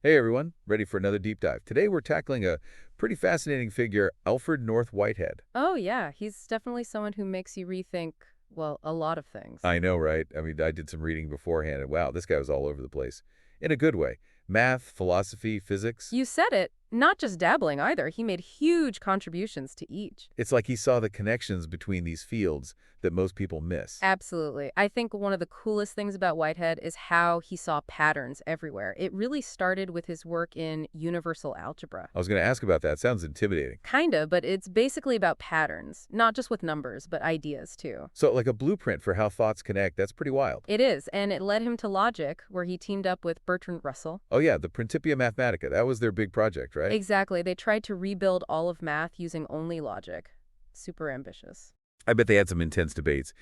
Hey everyone, ready for another deep dive. Today we're tackling a pretty fascinating figure, Alfred North Whitehead. Oh, yeah. He's definitely someone who makes you rethink, well, a lot of things. I know, right? I mean, I did some reading beforehand, and wow, this guy was all over the place. In a good way. Math, philosophy, physics. You said it. Not just dabbling either. He made huge contributions to each. It's like he saw the connections between these fields that most people miss. Absolutely. I think one of the coolest things about Whitehead is how he saw patterns everywhere. It really started with his work in universal algebra. I was going to ask about that. Sounds intimidating. Kinda, but it's basically about patterns, not just with numbers, but ideas too. So, like a blueprint for how thoughts connect, that's pretty wild. It is, and it led him to logic, where he teamed up with Bertrand Russell. Oh yeah, the Principia Mathematica, that was their big project, right? Exactly. They tried to rebuild all of math using only logic. Super ambitious. I bet they had some intense debates.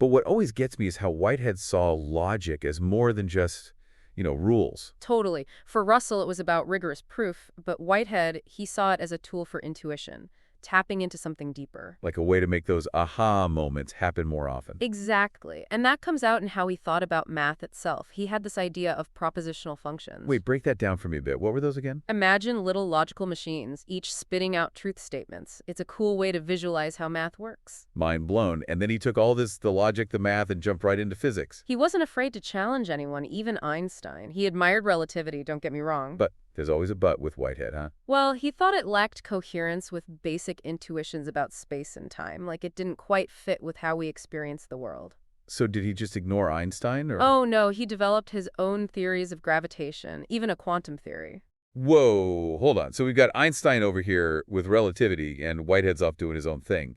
But what always gets me is how Whitehead saw logic as more than just, rules. Totally. For Russell, it was about rigorous proof, but Whitehead, he saw it as a tool for intuition, tapping into something deeper. Like a way to make those aha moments happen more often. Exactly. And that comes out in how he thought about math itself. He had this idea of propositional functions. Wait, break that down for me a bit. What were those again? Imagine little logical machines, each spitting out truth statements. It's a cool way to visualize how math works. Mind blown. And then he took all this, the logic, the math, and jumped right into physics. He wasn't afraid to challenge anyone, even Einstein. He admired relativity, don't get me wrong. But there's always a but with Whitehead, huh? Well, he thought it lacked coherence with basic intuitions about space and time, like it didn't quite fit with how we experience the world. So did he just ignore Einstein, or? Oh no, he developed his own theories of gravitation, even a quantum theory. Whoa, hold on. So we've got Einstein over here with relativity, and Whitehead's off doing his own thing.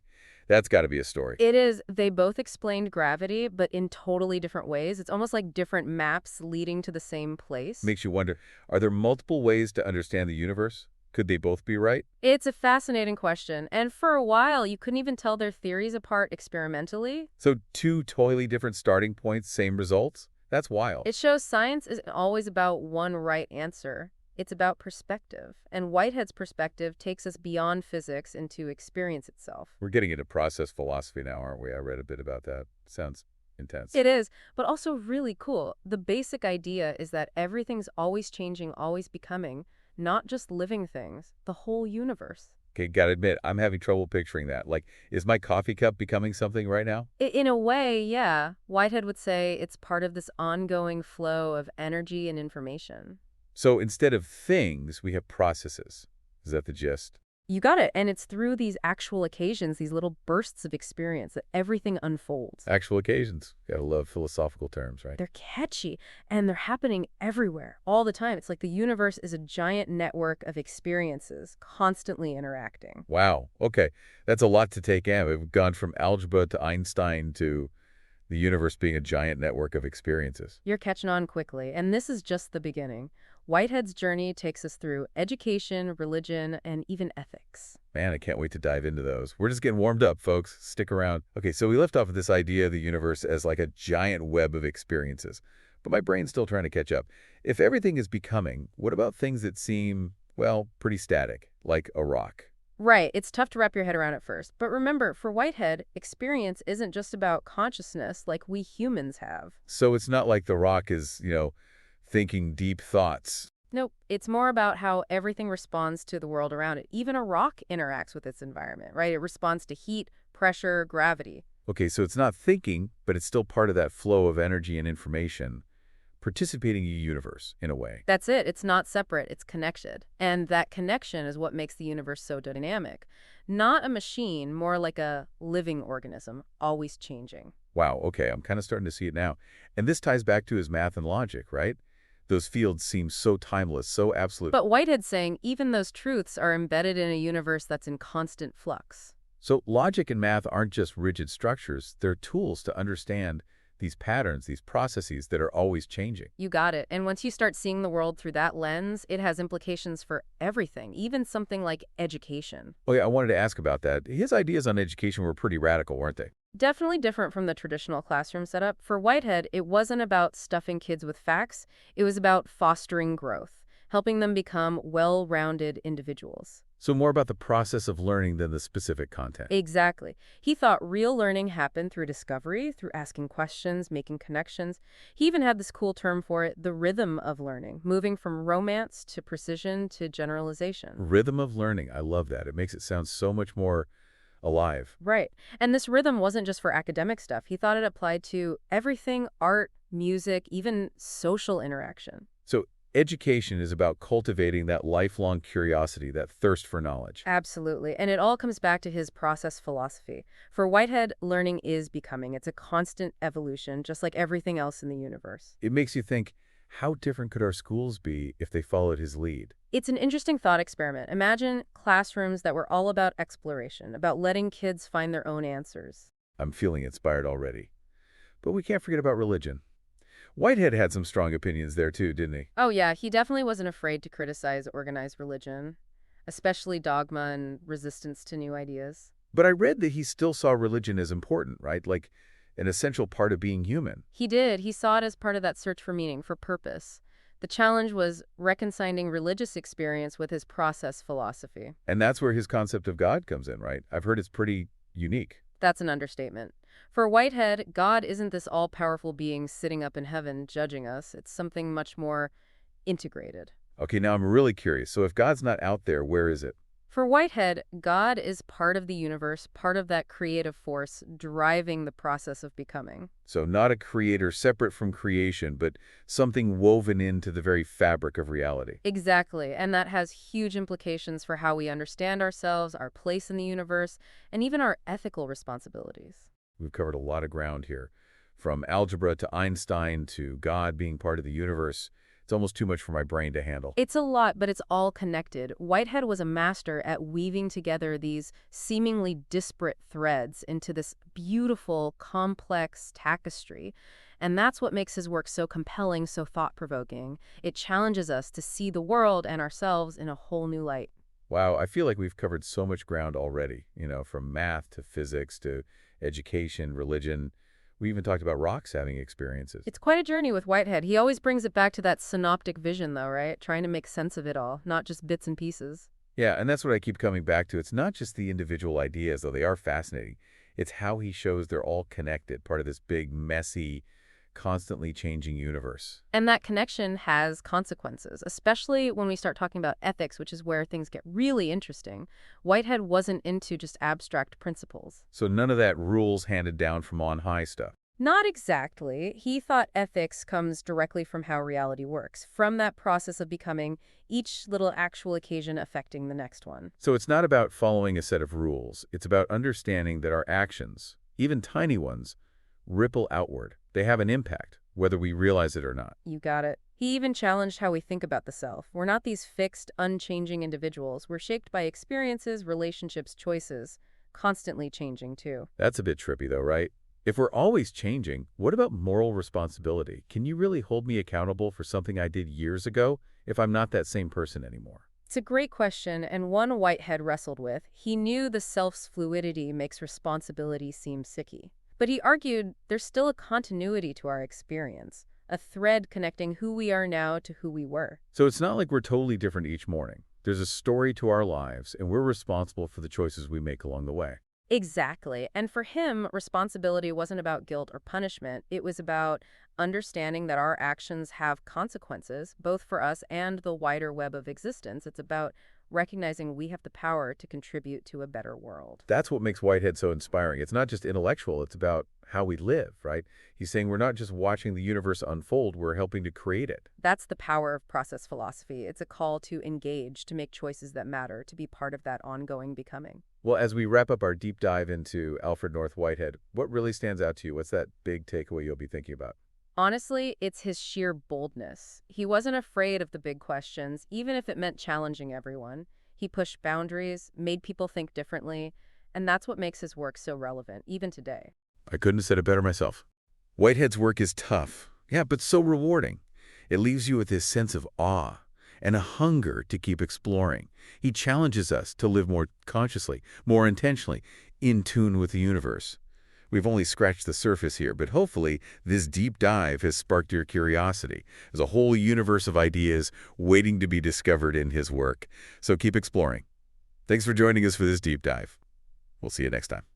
That's got to be a story. It is, they both explained gravity, but in totally different ways. It's almost like different maps leading to the same place. Makes you wonder, are there multiple ways to understand the universe? Could they both be right? It's a fascinating question, and for a while you couldn't even tell their theories apart experimentally. So two totally different starting points, same results? That's wild. It shows science isn't always about one right answer. It's about perspective. And Whitehead's perspective takes us beyond physics into experience itself. We're getting into process philosophy now, aren't we? I read a bit about that. Sounds intense. It is, but also really cool. The basic idea is that everything's always changing, always becoming, not just living things, the whole universe. Okay, gotta admit, I'm having trouble picturing that. Like, is my coffee cup becoming something right now? In a way, yeah. Whitehead would say it's part of this ongoing flow of energy and information. So instead of things, we have processes. Is that the gist? You got it. And it's through these actual occasions, these little bursts of experience, that everything unfolds. Actual occasions. Gotta love philosophical terms, right? They're catchy and they're happening everywhere, all the time. It's like the universe is a giant network of experiences constantly interacting. Wow. Okay. That's a lot to take in. We've gone from algebra to Einstein to the universe being a giant network of experiences. You're catching on quickly, and this is just the beginning. Whitehead's journey takes us through education, religion, and even ethics. Man, I can't wait to dive into those. We're just getting warmed up, folks. Stick around. Okay, so we left off with this idea of the universe as like a giant web of experiences. But my brain's still trying to catch up. If everything is becoming, what about things that seem, well, pretty static, like a rock? Right, it's tough to wrap your head around at first. But remember, for Whitehead, experience isn't just about consciousness like we humans have. So it's not like the rock is, thinking deep thoughts. Nope, it's more about how everything responds to the world around it. Even a rock interacts with its environment, right? It responds to heat, pressure, gravity. Okay, so it's not thinking, but it's still part of that flow of energy and information, participating in the universe, in a way. That's it. It's not separate. It's connected. And that connection is what makes the universe so dynamic. Not a machine, more like a living organism, always changing. Wow, okay, I'm kind of starting to see it now. And this ties back to his math and logic, right? Those fields seem so timeless, so absolute. But Whitehead's saying even those truths are embedded in a universe that's in constant flux. So logic and math aren't just rigid structures, they're tools to understand these patterns, these processes that are always changing. You got it. And once you start seeing the world through that lens, it has implications for everything, even something like education. Oh yeah, I wanted to ask about that. His ideas on education were pretty radical, weren't they? Definitely different from the traditional classroom setup. For Whitehead, it wasn't about stuffing kids with facts. It was about fostering growth, helping them become well-rounded individuals. So more about the process of learning than the specific content. Exactly. He thought real learning happened through discovery, through asking questions, making connections. He even had this cool term for it, the rhythm of learning, moving from romance to precision to generalization. Rhythm of learning. I love that. It makes it sound so much more alive. Right. And this rhythm wasn't just for academic stuff. He thought it applied to everything, art, music, even social interaction. So education is about cultivating that lifelong curiosity, that thirst for knowledge. Absolutely. And it all comes back to his process philosophy. For Whitehead, learning is becoming. It's a constant evolution, just like everything else in the universe. It makes you think, how different could our schools be if they followed his lead? It's an interesting thought experiment. Imagine classrooms that were all about exploration, about letting kids find their own answers. I'm feeling inspired already. But we can't forget about religion. Whitehead had some strong opinions there too, didn't he? Oh, yeah, he definitely wasn't afraid to criticize organized religion, especially dogma and resistance to new ideas. But I read that he still saw religion as important, right? Like an essential part of being human. He did. He saw it as part of that search for meaning, for purpose. The challenge was reconciling religious experience with his process philosophy. And that's where his concept of God comes in, right? I've heard it's pretty unique. That's an understatement. For Whitehead, God isn't this all-powerful being sitting up in heaven judging us. It's something much more integrated. Okay, now I'm really curious. So if God's not out there, where is it? For Whitehead, God is part of the universe, part of that creative force driving the process of becoming. So not a creator separate from creation, but something woven into the very fabric of reality. Exactly, and that has huge implications for how we understand ourselves, our place in the universe, and even our ethical responsibilities. We've covered a lot of ground here. From algebra to Einstein to God being part of the universe. It's almost too much for my brain to handle. It's a lot, but it's all connected. Whitehead was a master at weaving together these seemingly disparate threads into this beautiful, complex tapestry. And that's what makes his work so compelling, so thought-provoking. It challenges us to see the world and ourselves in a whole new light. Wow, I feel like we've covered so much ground already, from math to physics to education, religion. We even talked about rocks having experiences. It's quite a journey with Whitehead. He always brings it back to that synoptic vision, though, right? Trying to make sense of it all, not just bits and pieces. Yeah, and that's what I keep coming back to. It's not just the individual ideas, though they are fascinating. It's how he shows they're all connected, part of this big, messy, constantly changing universe. And that connection has consequences, especially when we start talking about ethics, which is where things get really interesting. Whitehead wasn't into just abstract principles. So none of that rules handed down from on high stuff. Not exactly. He thought ethics comes directly from how reality works, from that process of becoming, each little actual occasion affecting the next one. So it's not about following a set of rules. It's about understanding that our actions, even tiny ones, ripple outward. They have an impact, whether we realize it or not. You got it. He even challenged how we think about the self. We're not these fixed, unchanging individuals. We're shaped by experiences, relationships, choices, constantly changing too. That's a bit trippy though, right? If we're always changing, what about moral responsibility? Can you really hold me accountable for something I did years ago if I'm not that same person anymore? It's a great question, and one Whitehead wrestled with. He knew the self's fluidity makes responsibility seem sicky. But he argued there's still a continuity to our experience, a thread connecting who we are now to who we were. So it's not like we're totally different each morning. There's a story to our lives, and we're responsible for the choices we make along the way. Exactly. And for him, responsibility wasn't about guilt or punishment. It was about understanding that our actions have consequences, both for us and the wider web of existence. It's about recognizing we have the power to contribute to a better world. That's what makes Whitehead so inspiring. It's not just intellectual, it's about how we live, right? He's saying we're not just watching the universe unfold, we're helping to create it. That's the power of process philosophy. It's a call to engage, to make choices that matter, to be part of that ongoing becoming. Well, as we wrap up our deep dive into Alfred North Whitehead, what really stands out to you? What's that big takeaway you'll be thinking about? Honestly, it's his sheer boldness. He wasn't afraid of the big questions, even if it meant challenging everyone. He pushed boundaries, made people think differently, and that's what makes his work so relevant, even today. I couldn't have said it better myself. Whitehead's work is tough, yeah, but so rewarding. It leaves you with this sense of awe and a hunger to keep exploring. He challenges us to live more consciously, more intentionally, in tune with the universe. We've only scratched the surface here, but hopefully this deep dive has sparked your curiosity. There's a whole universe of ideas waiting to be discovered in his work. So keep exploring. Thanks for joining us for this deep dive. We'll see you next time.